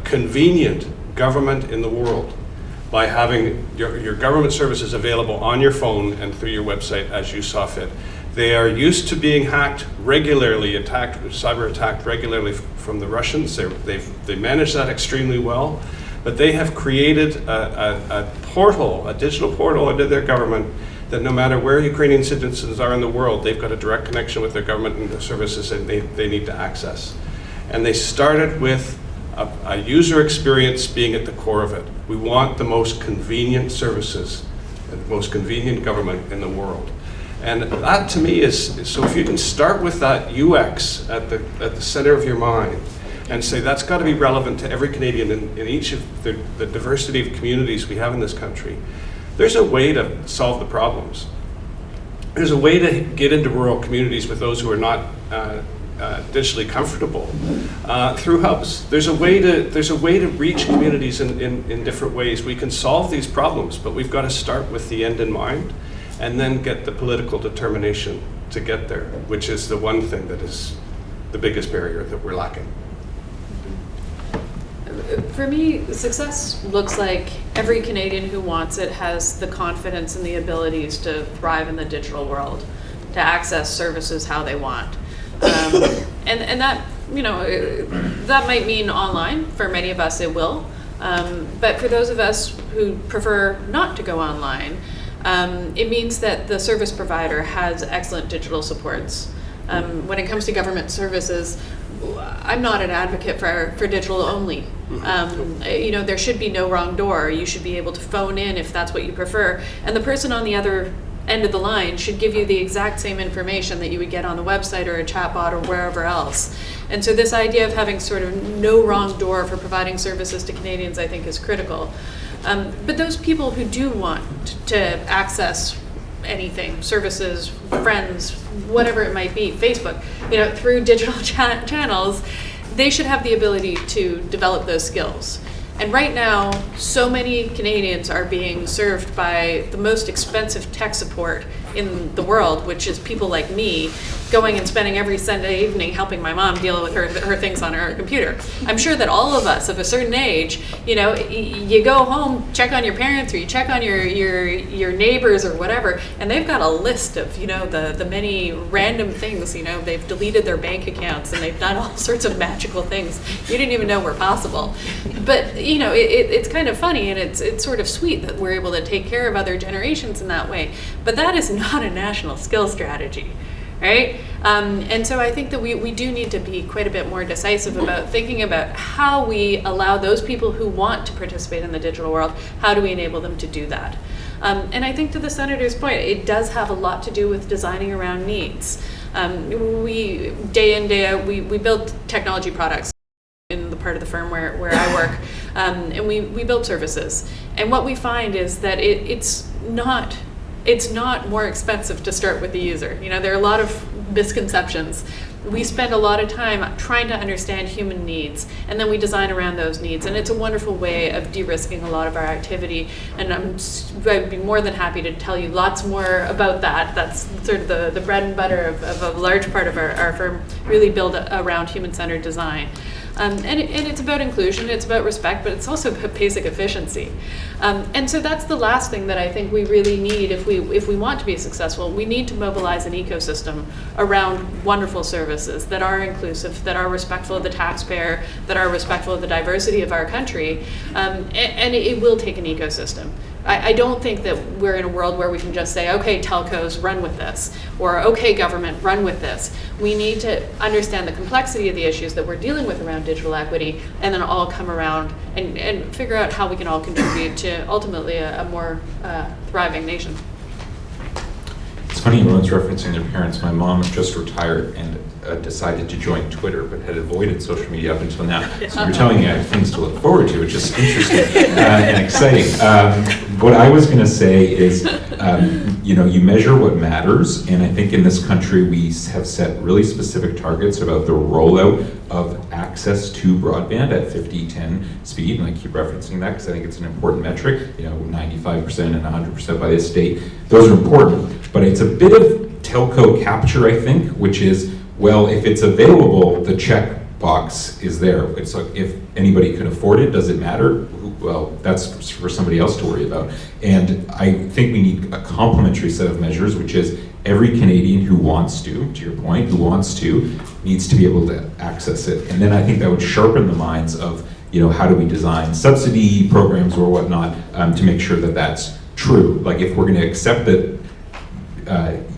convenient government in the world by having your government services available on your phone and through your website as you saw fit. They are used to being cyber attacked regularly from the Russians. They manage that extremely well, but they have created a digital portal under their government that no matter where Ukrainian citizens are in the world, they've got a direct connection with their government and the services that they need to access. And they started with a user experience being at the core of it. We want the most convenient services and the most convenient government in the world. And that to me is, so if you can start with that UX at the center of your mind and say that's got to be relevant to every Canadian in each of the diversity of communities we have in this country, there's a way to solve the problems. There's a way to get into rural communities with those who are not digitally comfortable through hubs. There's a way to reach communities in different ways. We can solve these problems, but we've got to start with the end in mind and then get the political determination to get there, which is the one thing that is the biggest barrier that we're lacking. For me, success looks like every Canadian who wants it has the confidence and the abilities to thrive in the digital world, to access services how they want. And that, that might mean online. For many of us, it will. But for those of us who prefer not to go online, it means that the service provider has excellent digital supports. When it comes to government services, I'm not an advocate for digital only. There should be no wrong door. You should be able to phone in if that's what you prefer. And the person on the other end of the line should give you the exact same information that you would get on the website or a chatbot or wherever else. And so this idea of having sort of no wrong door for providing services to Canadians, I think, is critical. But those people who do want to access anything, services, friends, whatever it might be, Facebook, through digital channels, they should have the ability to develop those skills. And right now, so many Canadians are being served by the most expensive tech support in the world, which is people like me, going and spending every Sunday evening helping my mom deal with her things on her computer. I'm sure that all of us of a certain age, you go home, check on your parents, or you check on your neighbors or whatever, and they've got a list of, the many random things, they've deleted their bank accounts and they've done all sorts of magical things you didn't even know were possible. But, it's kind of funny, and it's sort of sweet that we're able to take care of other generations in that way. But that is not a national skill strategy. Right? And so I think that we do need to be quite a bit more decisive about thinking about how we allow those people who want to participate in the digital world, how do we enable them to do that? And I think to the Senator's point, it does have a lot to do with designing around needs. We, day in, day out, we build technology products in the part of the firm where I work, and we build services. And what we find is that it's not more expensive to start with the user. There are a lot of misconceptions. We spend a lot of time trying to understand human needs, and then we design around those needs. And it's a wonderful way of de-risking a lot of our activity. And I'd be more than happy to tell you lots more about that. That's sort of the bread and butter of a large part of our firm, really built around human-centered design. And it's about inclusion, it's about respect, but it's also about basic efficiency. And so that's the last thing that I think we really need if we want to be successful. We need to mobilize an ecosystem around wonderful services that are inclusive, that are respectful of the taxpayer, that are respectful of the diversity of our country, and it will take an ecosystem. I don't think that we're in a world where we can just say, okay, telcos, run with this, or okay, government, run with this. We need to understand the complexity of the issues that we're dealing with around digital equity, and then all come around and figure out how we can all contribute to ultimately a more thriving nation. It's funny, everyone's referencing their parents. My mom just retired and decided to join Twitter, but had avoided social media up until now. So you're telling me I have things to look forward to, which is interesting and exciting. What I was going to say is, you measure what matters, and I think in this country we have set really specific targets about the rollout of access to broadband at 50/10 speed, and I keep referencing that because I think it's an important metric. 95% and 100% by the state. Those are important, but it's a bit of telco capture, I think, which is, well, if it's available, the check box is there. It's like, if anybody can afford it, does it matter? Well, that's for somebody else to worry about. And I think we need a complementary set of measures, which is every Canadian who wants to your point, who wants to, needs to be able to access it. And then I think that would sharpen the minds of, how do we design subsidy programs or whatnot to make sure that that's true. Like, if we're going to accept that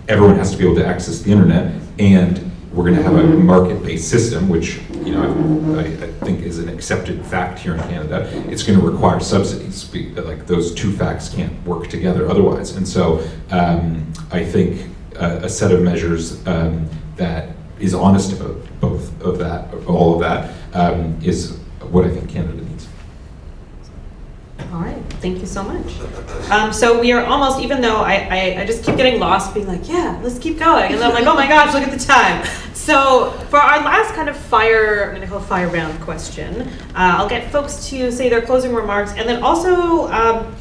everyone has to be able to access the internet, and we're going to have a market-based system, which I think is an accepted fact here in Canada, it's going to require subsidies. Like, those two facts can't work together otherwise. And so I think a set of measures that is honest about both of that, all of that, is what I think Canada needs. All right, thank you so much. So we are almost, even though I just keep getting lost being like, yeah, let's keep going. And then I'm like, oh my gosh, look at the time. So for our last kind of I'm going to call fire round question, I'll get folks to say their closing remarks, and then also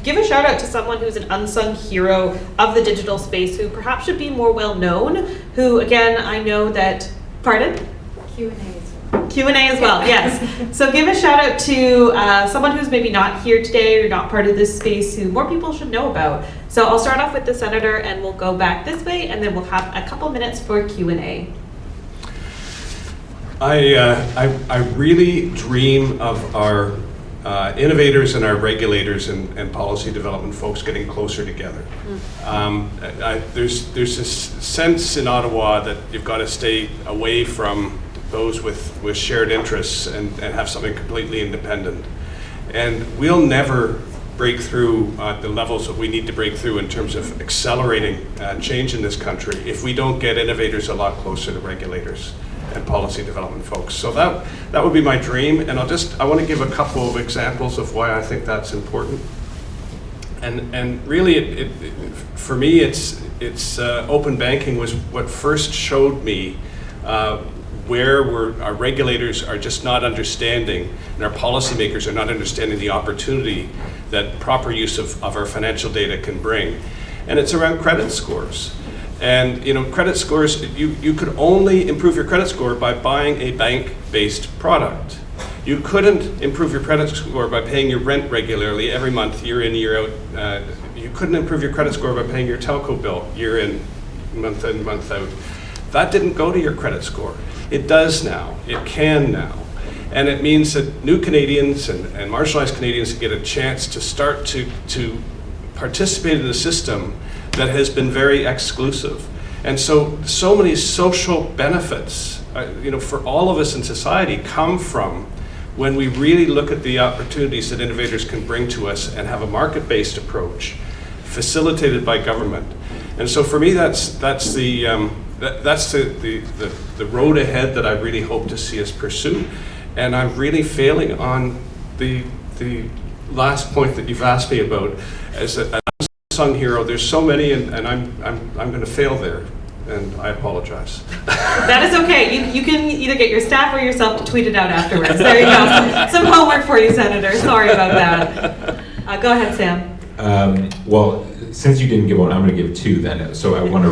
give a shout out to someone who's an unsung hero of the digital space, who perhaps should be more well known, who, again, I know that, pardon? Q&A as well, yes. So give a shout out to someone who's maybe not here today or not part of this space, who more people should know about. So I'll start off with the Senator, and we'll go back this way, and then we'll have a couple minutes for Q&A. I really dream of our innovators and our regulators and policy development folks getting closer together. There's this sense in Ottawa that you've got to stay away from those with shared interests and have something completely independent. And we'll never break through the levels that we need to break through in terms of accelerating change in this country if we don't get innovators a lot closer to regulators and policy development folks. So that would be my dream, and I want to give a couple of examples of why I think that's important. And really, for me, it's open banking was what first showed me where our regulators are just not understanding, and our policymakers are not understanding the opportunity that proper use of our financial data can bring. And it's around credit scores. And credit scores, you could only improve your credit score by buying a bank-based product. You couldn't improve your credit score by paying your rent regularly every month, year in, year out. You couldn't improve your credit score by paying your telco bill year in, month out. That didn't go to your credit score. It does now. It can now. And it means that new Canadians and marginalized Canadians get a chance to start to participate in a system that has been very exclusive. And so many social benefits, for all of us in society come from when we really look at the opportunities that innovators can bring to us and have a market-based approach facilitated by government. And so for me, that's the road ahead that I really hope to see us pursue. And I'm really failing on the last point that you've asked me about as a unsung hero. There's so many, and I'm going to fail there, and I apologize. That is okay. You can either get your staff or yourself to tweet it out afterwards. There you go. Some homework for you, Senator. Sorry about that. Go ahead, Sam. Well, since you didn't give one, I'm going to give two then. So I want to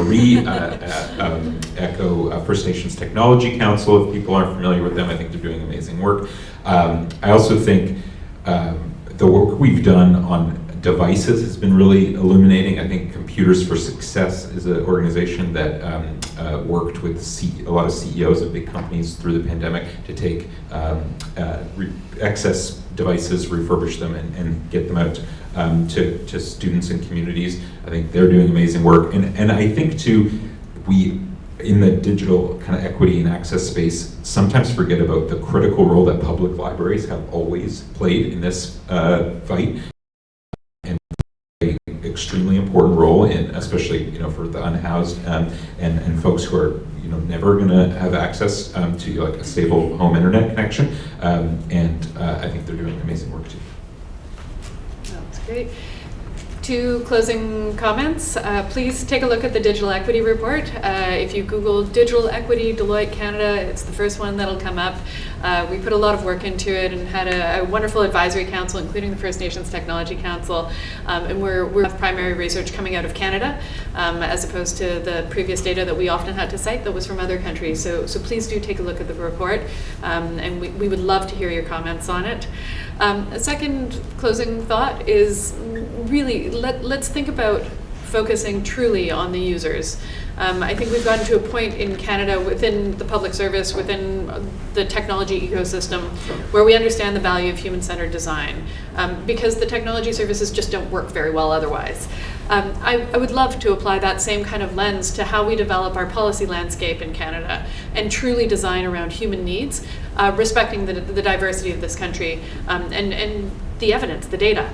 echo First Nations Technology Council. If people aren't familiar with them, I think they're doing amazing work. I also think the work we've done on devices has been really illuminating. I think Computers for Success is an organization that worked with a lot of CEOs of big companies through the pandemic to take excess devices, refurbish them, and get them out to students and communities. I think they're doing amazing work. And I think too, we, in the digital kind of equity and access space, sometimes forget about the critical role that public libraries have always played in this fight. And an extremely important role in, especially for the unhoused and folks who are never going to have access to like a stable home internet connection. And I think they're doing amazing work too. That's great. Two closing comments. Please take a look at the Digital Equity Report. If you Google Digital Equity Deloitte Canada, it's the first one that'll come up. We put a lot of work into it and had a wonderful advisory council, including the First Nations Technology Council. And we have primary research coming out of Canada, as opposed to the previous data that we often had to cite that was from other countries. So please do take a look at the report, and we would love to hear your comments on it. A second closing thought is really let's think about focusing truly on the users. I think we've gotten to a point in Canada within the public service, within the technology ecosystem, where we understand the value of human-centered design, because the technology services just don't work very well otherwise. I would love to apply that same kind of lens to how we develop our policy landscape in Canada and truly design around human needs, respecting the diversity of this country, and the evidence, the data.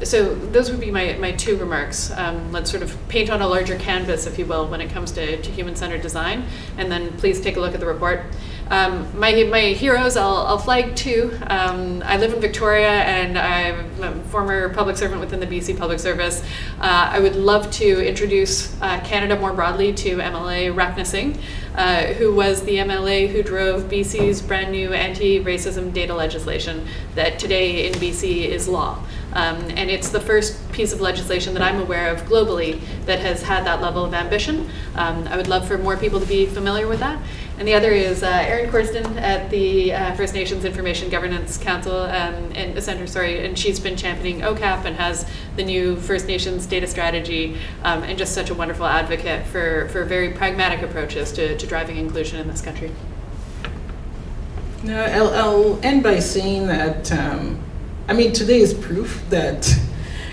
So those would be my two remarks. Let's sort of paint on a larger canvas, if you will, when it comes to human-centered design, and then please take a look at the report. My heroes, I'll flag two. I live in Victoria, and I'm a former public servant within the BC Public Service. I would love to introduce Canada more broadly to MLA Rakna Singh, who was the MLA who drove BC's brand new anti-racism data legislation that today in BC is law. And it's the first piece of legislation that I'm aware of globally that has had that level of ambition. I would love for more people to be familiar with that. And the other is Erin Corsten at the First Nations Information Governance Council and Center, and she's been championing OCAP and has the new First Nations data strategy, and just such a wonderful advocate for very pragmatic approaches to driving inclusion in this country. No, I'll end by saying that today is proof that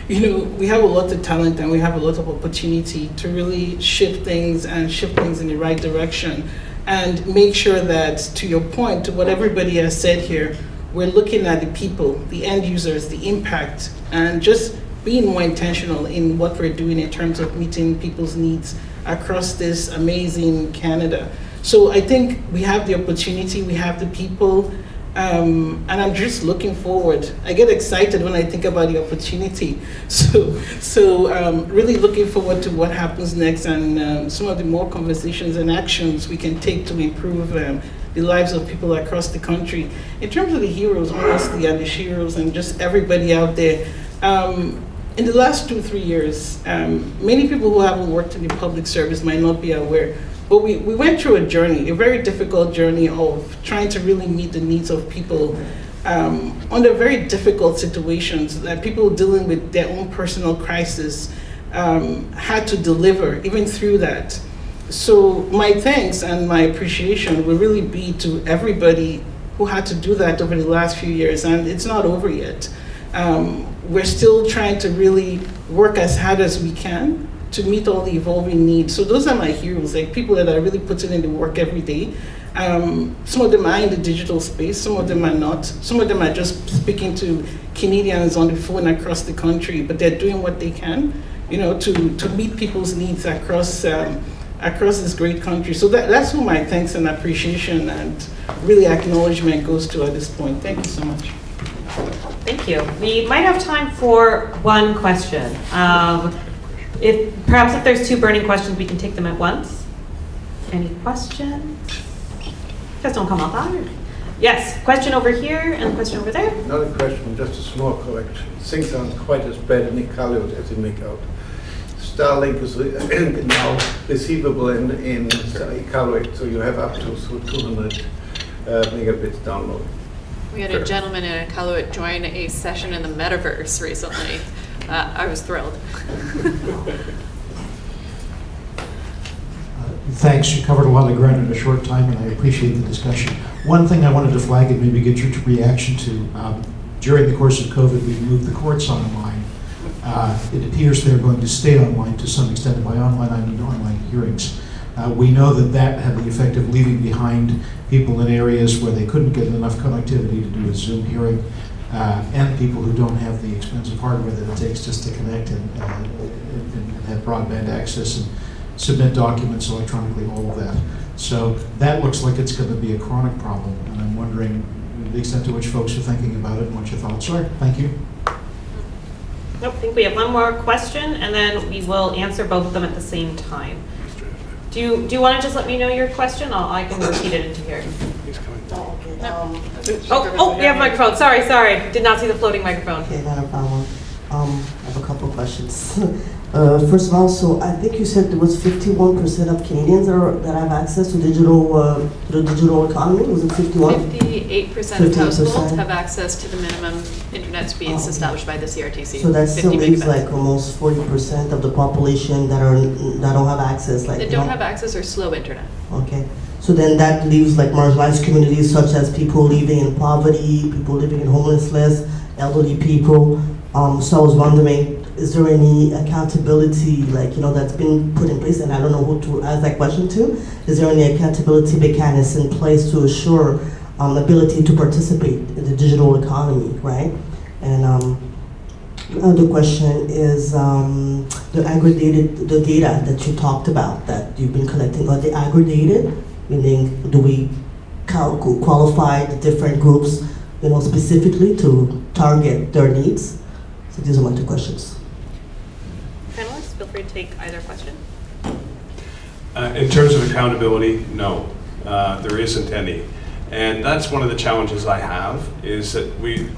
we have a lot of talent and we have a lot of opportunity to really shift things in the right direction, and make sure that, to your point, to what everybody has said here, we're looking at the people, the end users, the impact, and just being more intentional in what we're doing in terms of meeting people's needs across this amazing Canada. So I think we have the opportunity, we have the people, and I'm just looking forward. I get excited when I think about the opportunity. So really looking forward to what happens next, and some of the more conversations and actions we can take to improve the lives of people across the country. In terms of the heroes, honestly, and the heroes, and just everybody out there, in the last 2-3 years, many people who haven't worked in the public service might not be aware, but we went through a journey, a very difficult journey of trying to really meet the needs of people under very difficult situations, that people dealing with their own personal crisis had to deliver even through that. So my thanks and my appreciation will really be to everybody who had to do that over the last few years, and it's not over yet. We're still trying to really work as hard as we can to meet all the evolving needs. So those are my heroes, like people that are really putting in the work every day. Some of them are in the digital space, some of them are not. Some of them are just speaking to Canadians on the phone across the country, but they're doing what they can, to meet people's needs across this great country. So that's who my thanks and appreciation and really acknowledgement goes to at this point. Thank you so much. Thank you. We might have time for one question. Perhaps if there's 2 burning questions, we can take them at once. Any questions? Guys don't come up either. Yes, question over here and question over there. Not a question, just a small correction. Things aren't quite as bad in Iqaluit as you make out. Starlink is now receivable in Iqaluit, so you have up to 200 megabits download. We had a gentleman in Iqaluit join a session in the metaverse recently. I was thrilled. Thanks. You covered a lot of ground in a short time, and I appreciate the discussion. One thing I wanted to flag and maybe get your reaction to, during the course of COVID, we moved the courts online. It appears they're going to stay online to some extent. By online, I mean online hearings. We know that had the effect of leaving behind people in areas where they couldn't get enough connectivity to do a Zoom hearing, and people who don't have the expensive hardware that it takes just to connect and have broadband access and submit documents electronically, all of that. So that looks like it's going to be a chronic problem, and I'm wondering the extent to which folks are thinking about it and what your thoughts are. Thank you. Nope, I think we have one more question, and then we will answer both of them at the same time. Do you want to just let me know your question? I can repeat it into here. He's coming. Oh, we have a microphone. Sorry. Did not see the floating microphone. Okay, not a problem. I have a couple of questions. First of all, so I think you said there was 51% of Canadians that have access to the digital economy. Was it 51? 58% of households have access to the minimum internet speeds established by the CRTC. So that still 50 leaves megabits. like almost 40% of the population that don't have access. They don't have access or slow internet. Okay. So then that leaves like marginalized communities such as people living in poverty, people living in homelessness, elderly people. So I was wondering, is there any accountability, that's been put in place, and I don't know who to ask that question to. Is there any accountability mechanism in place to assure ability to participate in the digital economy, right? And another question is the data that you talked about that you've been collecting. Are they aggregated? Meaning, do we qualify the different groups, specifically to target their needs? So these are my 2 questions. Panelists, feel free to take either question. In terms of accountability, no, there isn't any. And that's one of the challenges I have, is that we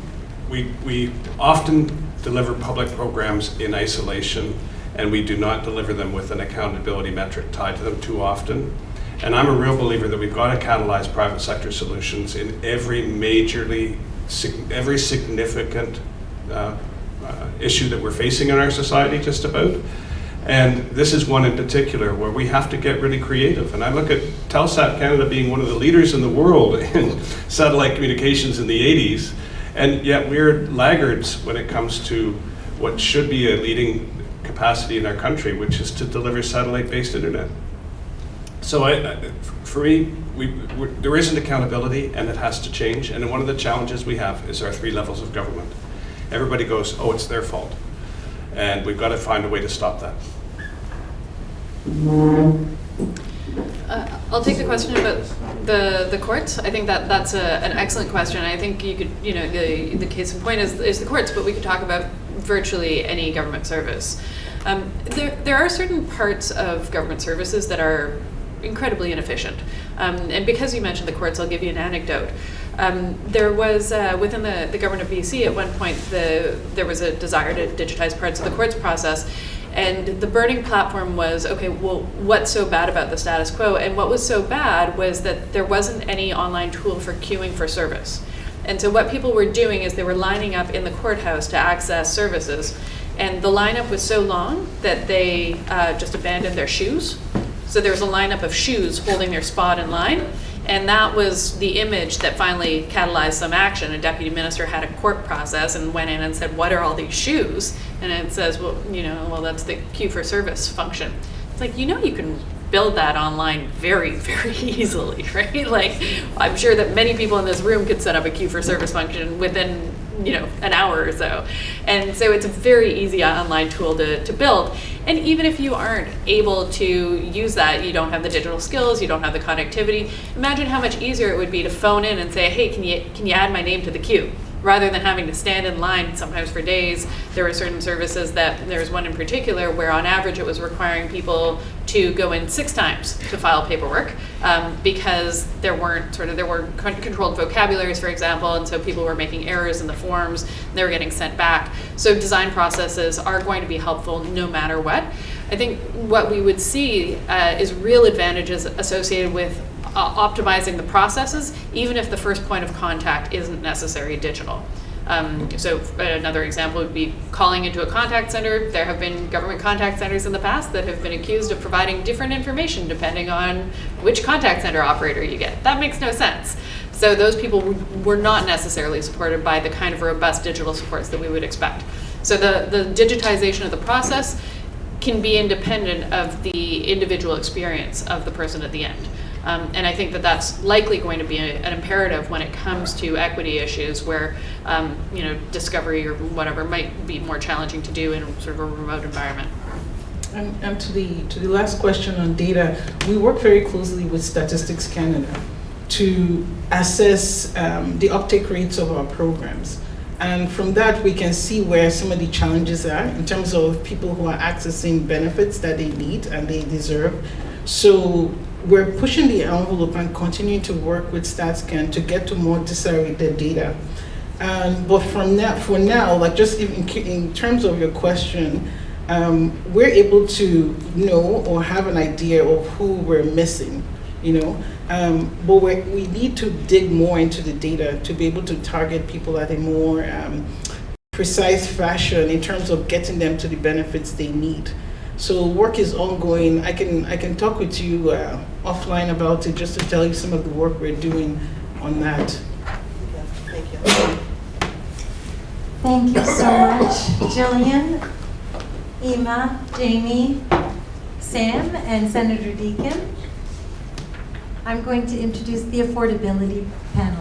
often deliver public programs in isolation, and we do not deliver them with an accountability metric tied to them too often. And I'm a real believer that we've got to catalyze private sector solutions in every significant issue that we're facing in our society, just about. And this is one in particular where we have to get really creative. And I look at Telsat Canada being one of the leaders in the world in satellite communications in the 80s, and yet we're laggards when it comes to what should be a leading capacity in our country, which is to deliver satellite-based internet. So for me, there isn't accountability, and it has to change. And one of the challenges we have is our 3 levels of government. Everybody goes, oh, it's their fault. And we've got to find a way to stop that. I'll take the question about the courts. I think that's an excellent question. I think you could, the case in point is the courts, but we could talk about virtually any government service. There are certain parts of government services that are incredibly inefficient. And because you mentioned the courts, I'll give you an anecdote. There was, within the government of BC at one point, there was a desire to digitize parts of the courts process. And the burning platform was, okay, well, what's so bad about the status quo? And what was so bad was that there wasn't any online tool for queuing for service. And so what people were doing is they were lining up in the courthouse to access services. And the lineup was so long that they just abandoned their shoes. So there was a lineup of shoes holding their spot in line. And that was the image that finally catalyzed some action. A deputy minister had a court process and went in and said, what are all these shoes? And it says, well, that's the queue for service function. It's like, you can build that online very, very easily, right? Like, I'm sure that many people in this room could set up a queue for service function within, an hour or so. And so it's a very easy online tool to build. And even if you aren't able to use that, you don't have the digital skills, you don't have the connectivity, imagine how much easier it would be to phone in and say, hey, can you add my name to the queue? Rather than having to stand in line sometimes for days. There were certain services there was one in particular where on average it was requiring people to go in 6 times to file paperwork because there were controlled vocabularies, for example, and so people were making errors in the forms, and they were getting sent back. So design processes are going to be helpful no matter what. I think what we would see is real advantages associated with optimizing the processes, even if the first point of contact isn't necessarily digital. So another example would be calling into a contact center. There have been government contact centers in the past that have been accused of providing different information depending on which contact center operator you get. That makes no sense. So those people were not necessarily supported by the kind of robust digital supports that we would expect. So the digitization of the process can be independent of the individual experience of the person at the end. And I think that that's likely going to be an imperative when it comes to equity issues where, discovery or whatever might be more challenging to do in sort of a remote environment. And to the last question on data, we work very closely with Statistics Canada to assess the uptake rates of our programs. And from that, we can see where some of the challenges are in terms of people who are accessing benefits that they need and they deserve. So we're pushing the envelope and continuing to work with StatsCan to get to more disaggregated data. But for now, like just in terms of your question, we're able to know or have an idea of who we're missing, but we need to dig more into the data to be able to target people at a more precise fashion in terms of getting them to the benefits they need. So work is ongoing. I can talk with you offline about it just to tell you some of the work we're doing on that. Thank you. Thank you so much, Jillian, Emma, Jaimie, Sam, and Senator Deacon. I'm going to introduce the affordability panel.